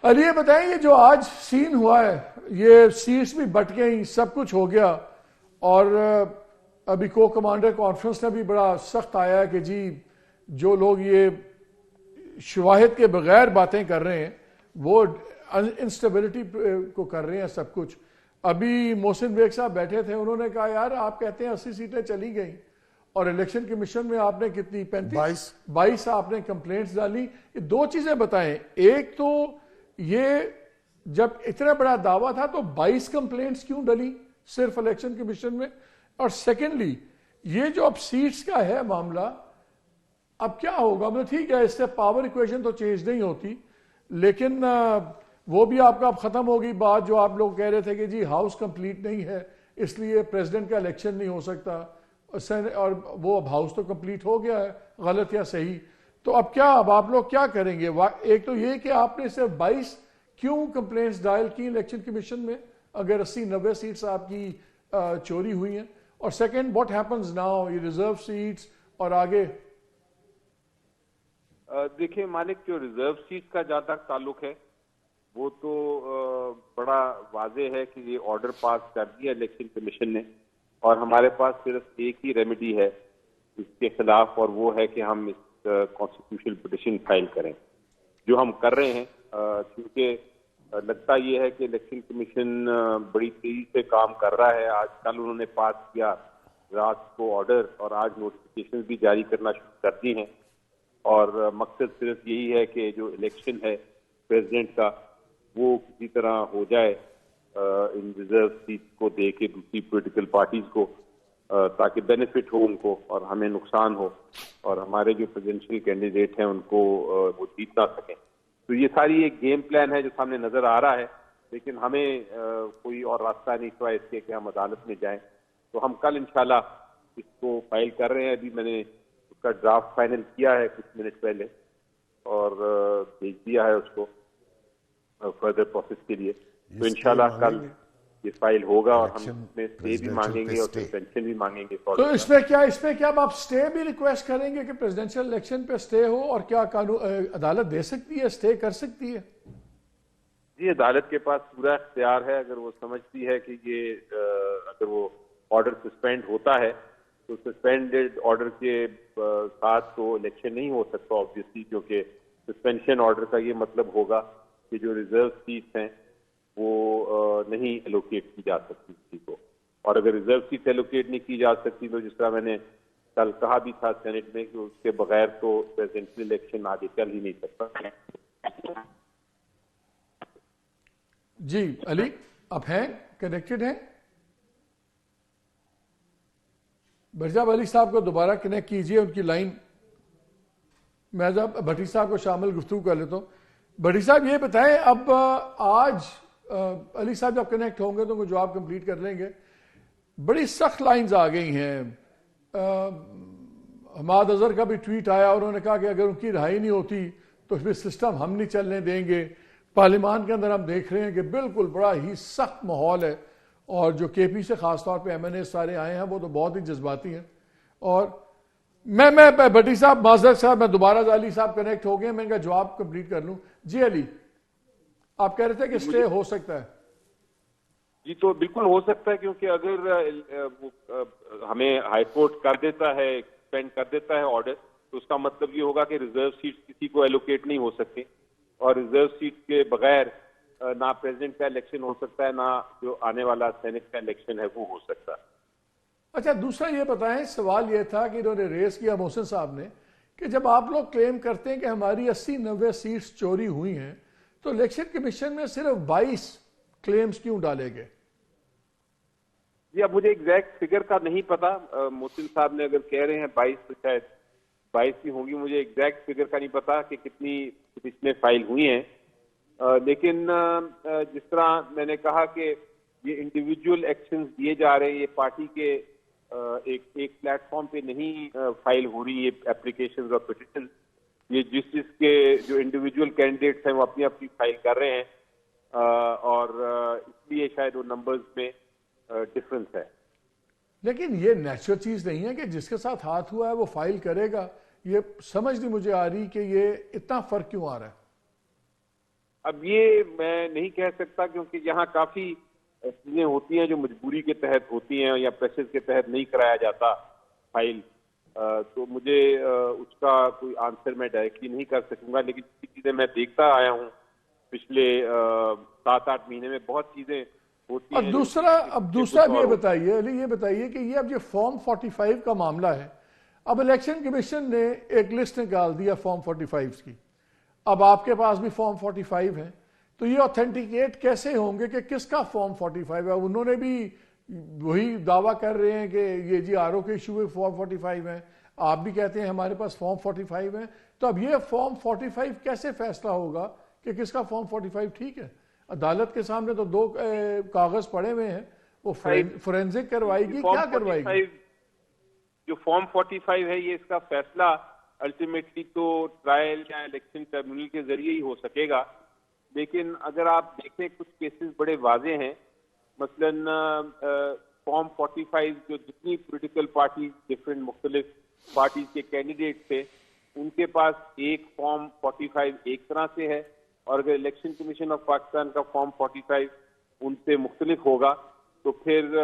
علی یہ بتائیں، یہ جو آج سین ہوا ہے، یہ سیٹس بھی بٹ گئی، سب کچھ ہو گیا، اور ابھی کو کمانڈر کانفرنس نے بھی بڑا سخت آیا ہے کہ جی جو لوگ یہ شواہد کے بغیر باتیں کر رہے ہیں وہ انسٹیبلٹی کو کر رہے ہیں سب کچھ. ابھی محسن بیگ صاحب بیٹھے تھے، انہوں نے کہا یار آپ کہتے ہیں 80 سیٹیں چلی گئیں اور الیکشن کمیشن میں آپ نے کتنی 22 آپ نے کمپلینٹس ڈالی. یہ دو چیزیں بتائیں، ایک تو یہ جب اتنا بڑا دعویٰ تھا تو 22 کمپلینٹس کیوں ڈلی صرف الیکشن کمیشن میں، اور سیکنڈلی یہ جو اب سیٹس کا ہے معاملہ اب کیا ہوگا؟ مطلب ٹھیک ہے اس سے پاور ایکویشن تو چینج نہیں ہوتی، لیکن وہ بھی آپ کا اب ختم ہوگی بات جو آپ لوگ کہہ رہے تھے کہ جی ہاؤس کمپلیٹ نہیں ہے اس لیے پریزیڈنٹ کا الیکشن نہیں ہو سکتا، اور وہ اب ہاؤس تو کمپلیٹ ہو گیا ہے، غلط یا صحیح. تو اب کیا، اب آپ لوگ کیا کریں گے؟ ایک تو یہ کہ آپ نے صرف 22 کیوں کمپلینٹس ڈائل کی الیکشن کمیشن میں اگر 80-90 سیٹس آپ کی چوری ہوئی ہیں، اور سیکنڈ واٹ ہیپنز ناؤ، یہ ریزرو سیٹس اور آگے؟ دیکھیں مالک، جو ریزرو سیٹ کا جہاں تک تعلق ہے وہ تو بڑا واضح ہے کہ یہ آرڈر پاس کر دیا الیکشن کمیشن نے، اور ہمارے پاس صرف ایک ہی ریمیڈی ہے اس کے خلاف، اور وہ ہے کہ ہم اس کانسٹیٹیوشنل پٹیشن فائل کریں، جو ہم کر رہے ہیں. کیونکہ لگتا یہ ہے کہ الیکشن کمیشن بڑی تیزی سے کام کر رہا ہے. آج کل انہوں نے پاس کیا رات کو آرڈر، اور آج نوٹیفیکیشن بھی جاری کرنا شروع کر دی ہیں، اور مقصد صرف یہی ہے کہ جو الیکشن ہے پریزیڈنٹ کا وہ کسی طرح ہو جائے ان ریزرو سیٹ کو دے کے دوسری پولیٹیکل پارٹیز کو، تاکہ بینیفٹ ہو ان کو اور ہمیں نقصان ہو، اور ہمارے جو پریزیڈنشیل کینڈیڈیٹ ہیں ان کو وہ جیت نہ سکیں. تو یہ ساری ایک گیم پلان ہے جو سامنے نظر آ رہا ہے، لیکن ہمیں کوئی اور راستہ نہیں سوائے اس کے کہ ہم عدالت میں جائیں. تو ہم کل انشاءاللہ اس کو فائل کر رہے ہیں. ابھی میں نے اس کا ڈرافٹ فائنل کیا ہے کچھ منٹ پہلے، اور بھیج دیا ہے اس کو فردر پروسیس کے لیے. تو انشاءاللہ کل یہ فائل ہوگا، اور ہم اس میں اسٹے بھی مانگیں گے اور سسپینشن بھی مانگیں گے. تو اس میں کیا آپ اسٹے بھی ریکویسٹ کریں گے کہ پریزیڈنشیل الیکشن پہ اسٹے ہو، اور کیا عدالت دے سکتی ہے، اسٹے کر سکتی ہے؟ جی عدالت کے پاس پورا اختیار ہے. اگر وہ سمجھتی ہے کہ یہ اگر وہ آرڈر سسپینڈ ہوتا ہے تو سسپینڈیڈ آرڈر کے ساتھ تو الیکشن نہیں ہو سکتا آبویسلی، کیونکہ سسپینشن آرڈر کا یہ مطلب ہوگا کہ جو ریزرو سیٹس ہیں وہ نہیں ایلوکیٹ کی جا سکتی کسی کو، اور اگر ریزرو سیٹ ایلوکیٹ نہیں کی جا سکتی تو جس طرح میں نے کل کہا بھی تھا سینٹ میں کہ اس کے بغیر تو پریزیڈنشیل الیکشن آگے چل ہی نہیں سکتا. جی علی آپ ہیں کنیکٹڈ ہیں؟ مرزا علی صاحب کو دوبارہ کنیکٹ کیجئے، ان کی لائن. میں بھٹی صاحب کو شامل گفتگو کر لیتا ہوں. بھٹی صاحب یہ بتائیں، اب آج علی صاحب جب کنیکٹ ہوں گے تو جواب کمپلیٹ کر لیں گے. بڑی سخت لائنز آ گئی ہیں. حماد اظہر کا بھی ٹویٹ آیا، انہوں نے کہا کہ اگر ان کی رہائی نہیں ہوتی تو پھر سسٹم ہم نہیں چلنے دیں گے. پارلیمان کے اندر ہم دیکھ رہے ہیں کہ بالکل بڑا ہی سخت ماحول ہے، اور جو کے پی سے خاص طور پہ ایم این اے سارے آئے ہیں وہ تو بہت ہی جذباتی ہیں. اور میں بھٹی صاحب معذرت صاحب، میں دوبارہ علی صاحب کنیکٹ ہو گئے، میں ان کا جواب کمپلیٹ کر لوں. جی علی آپ کہہ رہے تھے کہ اسٹے ہو سکتا ہے؟ جی تو بالکل ہو سکتا ہے، کیونکہ اگر ہمیں ہائی کورٹ کر دیتا ہے، ایکسپینڈ کر دیتا ہے آرڈر، تو اس کا مطلب یہ ہوگا کہ ریزرو سیٹس کسی کو ایلوکیٹ نہیں ہو سکتی، اور ریزرو سیٹ کے بغیر نہ پریزیڈنٹ کا الیکشن ہو سکتا ہے، نہ جو آنے والا سینٹ کا الیکشن ہے وہ ہو سکتا ہے. اچھا دوسرا یہ بتائیں، سوال یہ تھا کہ انہوں نے ریز کیا محسن صاحب نے کہ جب آپ لوگ کلیم کرتے ہیں کہ ہماری 80-90 سیٹس چوری ہوئی ہیں تو الیکشن کمیشن میں صرف 22 کلیمز کیوں ڈالے گئے؟ جی اب مجھے ایگزیکٹ فگر کا نہیں پتا. محسن صاحب نے اگر کہہ رہے ہیں 22 تو شاید 22 ہی ہوں گی. مجھے ایگزیکٹ فگر کا نہیں پتا کہ کتنی پٹیشنیں فائل ہوئی ہیں. لیکن جس طرح میں نے کہا کہ یہ انڈیویجول ایکشنز دیے جا رہے ہیں، یہ پارٹی کے ایک پلیٹ فارم پہ نہیں فائل ہو رہی یہ اپلیکیشنز اور پٹیشنز. یہ جس کے جو انڈیویجول کینڈیڈیٹس ہیں وہ اپنی اپنی فائل کر رہے ہیں، اور اس لیے شاید وہ نمبرز میں ڈفرنس ہے. لیکن یہ نیچرل چیز نہیں ہے کہ جس کے ساتھ ہاتھ ہوا ہے وہ فائل کرے گا. یہ سمجھ نہیں مجھے آ رہی کہ یہ اتنا فرق کیوں آ رہا ہے. اب یہ میں نہیں کہہ سکتا کیونکہ یہاں کافی چیزیں ہوتی ہیں جو مجبوری کے تحت ہوتی ہیں یا پریشر کے تحت نہیں کرایا جاتا فائل، تو مجھے اس کا کوئی آنسر میں ڈائریکٹلی نہیں کر سکوں گا، لیکن کچھ چیزیں میں دیکھتا آیا ہوں پچھلے 7-8 مہینے میں، بہت چیزیں ہوتی اور ہیں۔ دوسرا بھی یہ بتائیے علی، یہ بتائیے کہ یہ اب جو فارم 45 کا معاملہ ہے، اب الیکشن کمیشن نے ایک لسٹ نکال دیا فارم 45 کی، اب آپ کے پاس بھی فارم 45 ہے، تو یہ اوتھینٹیکیٹ کیسے ہوں گے کہ کس کا فارم 45 ہے؟ انہوں نے بھی وہی دعویٰ کر رہے ہیں کہ یہ جی آر او کے ایشو میں فارم 45 ہیں، آپ بھی کہتے ہیں ہمارے پاس فارم 45 ہیں، تو اب یہ فارم 45 کیسے فیصلہ ہوگا کہ کس کا فارم 45 ٹھیک ہے؟ عدالت کے سامنے تو 2 کاغذ پڑے ہوئے ہیں، وہ فورینزک کروائے گی، کیا کروائے گی؟ جو فارم 45 ہے یہ اس کا فیصلہ الٹیمیٹلی تو ٹرائل یا الیکشن ٹربیونل کے ذریعے ہی ہو سکے گا، لیکن اگر آپ دیکھیں کچھ کیسز بڑے واضح ہیں، مثلاً فارم 45 جو جتنی پولیٹیکل پارٹیز ڈفرینٹ مختلف پارٹیز کے کینڈیڈیٹ تھے ان کے پاس ایک فارم 45 ایک طرح سے ہے، اور اگر الیکشن کمیشن آف پاکستان کا فارم 45 ان سے مختلف ہوگا تو پھر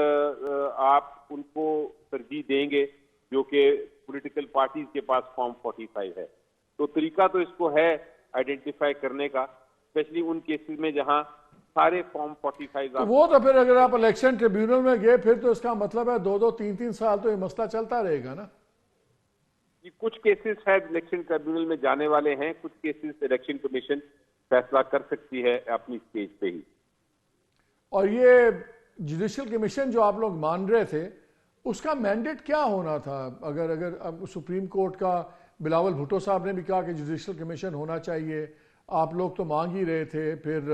آپ ان کو ترجیح دیں گے جو کہ پولیٹیکل پارٹیز کے پاس فارم 45 ہے۔ تو طریقہ تو اس کو ہے آئیڈینٹیفائی کرنے کا، اسپیشلی ان کیسز میں جہاں سارے فارم 45 وہ تو پھر اگر آپ الیکشن ٹریبیونل میں گئے پھر تو اس کا مطلب ہے 2-3 سال تو یہ مسئلہ چلتا رہے گا نا؟ کچھ کیسز شاید الیکشن ٹریبیونل میں جانے والے ہیں، کچھ کیسز الیکشن کمیشن فیصلہ کر سکتی ہے اپنی سٹیج پہ ہی۔ اور یہ جوڈیشل کمیشن جو آپ لوگ مان رہے تھے اس کا مینڈیٹ کیا ہونا تھا؟ اگر اب سپریم کورٹ کا بلاول بھٹو صاحب نے بھی کہا کہ جوڈیشل کمیشن ہونا چاہیے، آپ لوگ تو مانگ ہی رہے تھے، پھر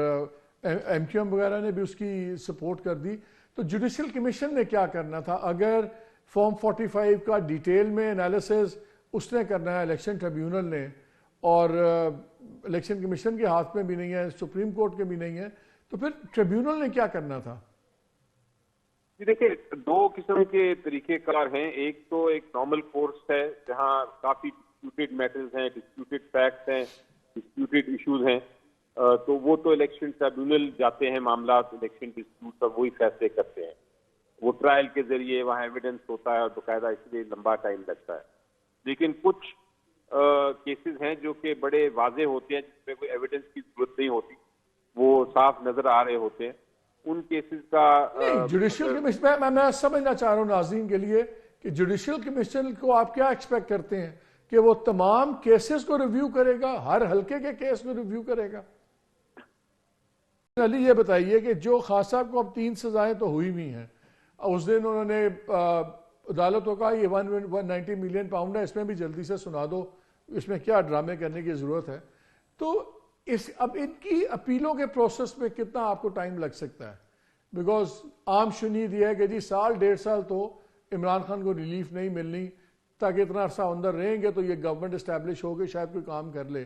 ایم کیو ایم وغیرہ نے بھی اس کی سپورٹ کر دی، تو جوڈیشل کمیشن نے کیا کرنا تھا؟ اگر فارم 45 کا ڈیٹیل میں انالیسز اس نے کرنا ہے الیکشن ٹریبیونل نے، اور الیکشن کمیشن کے ہاتھ میں بھی نہیں ہے، سپریم کورٹ کے بھی نہیں ہے، تو پھر ٹریبیونل نے کیا کرنا تھا؟ جی دیکھیں 2 قسم کے طریقہ کار ہیں، ایک تو ایک نارمل کورس ہے جہاں کافی ڈسپیوٹیڈ میٹرز ہیں، ڈسپیوٹیڈ فیکٹس ہیں، ڈسپیوٹیڈ ایشوز ہیں، تو وہ تو الیکشن ٹریبیونل جاتے ہیں معاملات الیکشن ڈسپیوٹ پر، وہی فیصلے کرتے ہیں، وہ ٹرائل کے ذریعے وہاں ایویڈنس ہوتا ہے اور باقاعدہ اس لیے لمبا ٹائم لگتا ہے۔ لیکن کچھ کیسز ہیں جو کہ بڑے واضح ہوتے ہیں جس میں کوئی ایویڈنس کی ضرورت نہیں ہوتی، وہ صاف نظر آ رہے ہوتے ہیں، ان کیسز کا جوڈیشل کمیشن میں سمجھنا چاہ رہا ہوں ناظرین کے لیے کہ جوڈیشل کمیشن کو آپ کیا ایکسپیکٹ کرتے ہیں کہ وہ تمام کیسز کو ریویو کرے گا، ہر حلقے کے کیس کو ریویو کرے گا؟ علی یہ بتائیے کہ جو خان صاحب کو اب 3 سزائیں تو ہوئی بھی ہیں، اس دن انہوں نے عدالت کو کہا یہ 190 ملین پاؤنڈ ہے، اس میں بھی جلدی سے سنا دو، اس میں کیا ڈرامے کرنے کی ضرورت ہے؟ تو اب ان کی اپیلوں کے پروسیس میں کتنا آپ کو ٹائم لگ سکتا ہے؟ بیکاز عام شنید یہ ہے کہ جی 1.5 سال تو عمران خان کو ریلیف نہیں ملنی، تاکہ اتنا عرصہ اندر رہیں گے تو یہ گورنمنٹ اسٹیبلش ہو کے شاید کوئی کام کر لے،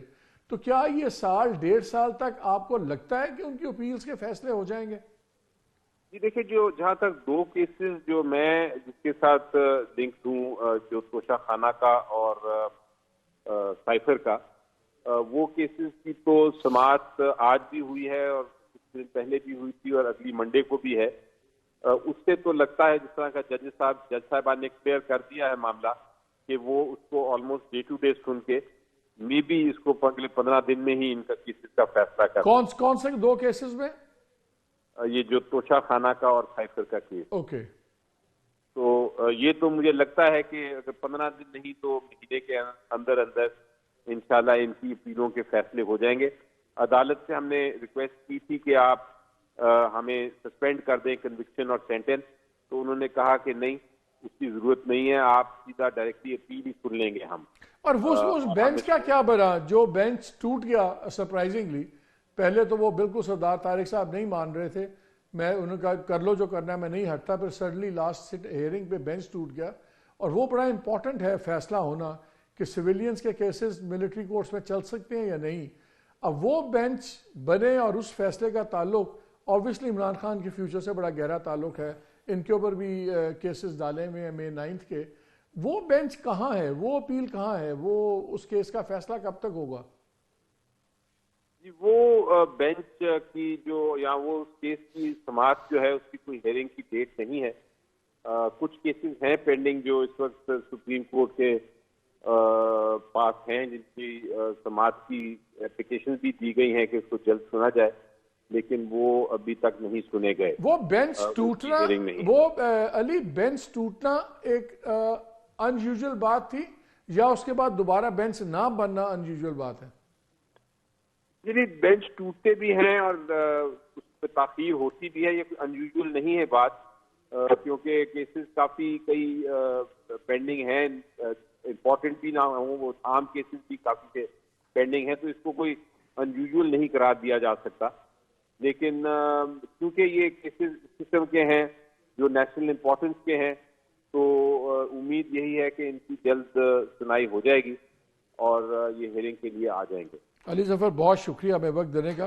تو کیا یہ 1.5 سال تک آپ کو لگتا ہے کہ ان کی اپیلز کے فیصلے ہو جائیں گے؟ جی دیکھیں جہاں تک 2 کیسز جو میں جس کے ساتھ لنک ہوں، جو توشہ خانہ کا اور سائفر کا، وہ کیسز کی تو سماعت آج بھی ہوئی ہے اور کچھ دن پہلے بھی ہوئی تھی اور اگلی منڈے کو بھی ہے۔ اس سے تو لگتا ہے جس طرح کا جج صاحبان نے کلیئر کر دیا ہے معاملہ کہ وہ اس کو آلموسٹ ڈے ٹو ڈے سن کے می بی اس کو اگلے 15 دن میں ہی ان کا کیسز کا فیصلہ کر۔ کون سے 2 کیسز میں؟ یہ جو توشہ خانہ کا اور سائفر کا کیس۔ اوکے، تو یہ تو مجھے لگتا ہے کہ اگر 15 دن نہیں تو مہینے کے اندر انشاءاللہ ان کی اپیلوں کے فیصلے ہو جائیں گے۔ عدالت سے ہم نے ریکویسٹ کی تھی کہ آپ ہمیں سسپینڈ کر دیں کنوکشن اور سینٹنس، تو انہوں نے کہا کہ نہیں، اس کی ضرورت نہیں ہے، آپ سیدھا ڈائریکٹلی اپیل ہی سن لیں گے ہم۔ اور اس بینچ کا کیا بنا جو بینچ ٹوٹ گیا سرپرائزنگلی؟ پہلے تو وہ بالکل سردار طارق صاحب نہیں مان رہے تھے، میں انہوں نے کہا کر لو جو کرنا ہے، میں نہیں ہٹتا، پھر سڈنلی لاسٹ ہیئرنگ پہ بینچ ٹوٹ گیا، اور وہ بڑا امپورٹنٹ ہے فیصلہ ہونا کہ سویلینز کے کیسز ملٹری کورٹس میں چل سکتے ہیں یا نہیں۔ اب وہ بینچ بنے اور اس فیصلے کا تعلق آبویسلی عمران خان کے فیوچر سے بڑا گہرا تعلق ہے، ان کے اوپر بھی کیسز ڈالے ہوئے ہیں May 9 کے، وہ بینچ کہاں ہے؟ وہ اپیل کہاں ہے؟ وہ اس کیس کا فیصلہ کب تک ہوگا؟ جی وہ بینچ کی جو یا وہ کیس کی سماعت جو ہے اس کی کوئی ہیئرنگ کی ڈیٹ نہیں ہے. کچھ کیسز ہیں پینڈنگ جو اس وقت سپریم کورٹ کے پاس ہیں جن کی سماعت کی اپلیکیشن بھی دی گئی ہیں کہ اس کو جلد سنا جائے، لیکن وہ ابھی تک نہیں سنے گئے. وہ بینچ ٹوٹنا، وہ علی بینچ ٹوٹنا ایک ان یوزول بات تھی یا اس کے بعد دوبارہ بینچ نہ بننا ان یوزول بات ہے؟ جی بینچ ٹوٹتے بھی ہیں اور اس پہ تاخیر ہوتی بھی ہے، یہ ان یوزول نہیں ہے بات، کیونکہ کیسز کافی کئی پینڈنگ ہیں، امپورٹنٹ بھی نہ ہوں، وہ عام کیسز بھی کافی پینڈنگ ہیں، تو اس کو کوئی ان یوزول نہیں قرار دیا جا سکتا. لیکن کیونکہ یہ کیسز قسم کے ہیں جو نیشنل امپورٹنس کے ہیں، تو امید یہی ہے کہ ان کی جلد سنائی ہو جائے گی اور یہ ہیئرنگ کے لیے آ جائیں گے. علی ظفر بہت شکریہ ہمیں وقت دینے کا.